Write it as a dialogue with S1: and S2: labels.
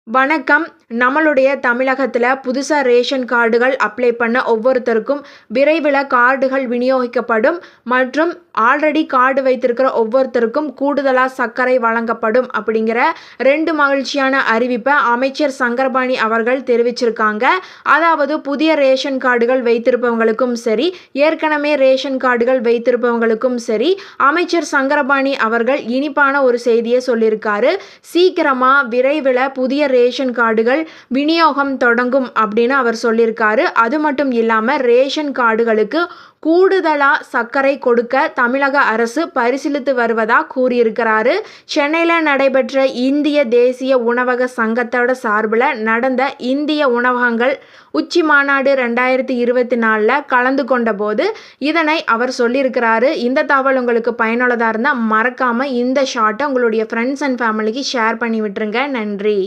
S1: வணக்கம். நம்மளுடைய தமிழகத்துல புதுசா ரேஷன் கார்டுகள் அப்ளை பண்ண ஒவ்வொருத்தருக்கும் விரைவில கார்டுகள் விநியோகிக்கப்படும் மற்றும் ஆல்ரெடி கார்டு வைத்திருக்கிற ஒவ்வொருத்தருக்கும் கூடுதலா சர்க்கரை வழங்கப்படும் அப்படிங்கிற 2 மகிழ்ச்சியான அறிவிப்பை அமைச்சர் சங்கரபாணி அவர்கள் தெரிவிச்சிருக்காங்க. அதாவது புதிய ரேஷன் கார்டுகள் வைத்திருப்பவங்களுக்கும் சரி, ஏற்கனவே ரேஷன் கார்டுகள் வைத்திருப்பவங்களுக்கும் சரி, அமைச்சர் சங்கரபாணி அவர்கள் இனிப்பான ஒரு செய்தியை சொல்லியிருக்காரு. சீக்கிரமா விரைவில புதிய ரேஷன் கார்டுகள் விநியோகம் தொடங்கும் அப்படின்னு அவர் சொல்லியிருக்காரு. அது மட்டும் இல்லாம ரேஷன் கார்டுகளுக்கு கூடுதலா சர்க்கரை கொடுக்க தமிழக அரசு பரிசீலித்து வருவதா கூறியிருக்கிறாரு. சென்னையில் நடைபெற்ற இந்திய தேசிய உணவக சங்கத்தோட சார்பில் நடந்த இந்திய உணவகங்கள் உச்சி மாநாடு 2024 கலந்து கொண்ட போது இதனை அவர் சொல்லியிருக்கிறாரு. இந்த தகவல் உங்களுக்கு பயனுள்ளதாக இருந்தால் மறக்காம இந்த ஷார்ட்டை உங்களுடைய ஃப்ரெண்ட்ஸ் அண்ட் ஃபேமிலிக்கு ஷேர் பண்ணி விட்டுருங்க. நன்றி.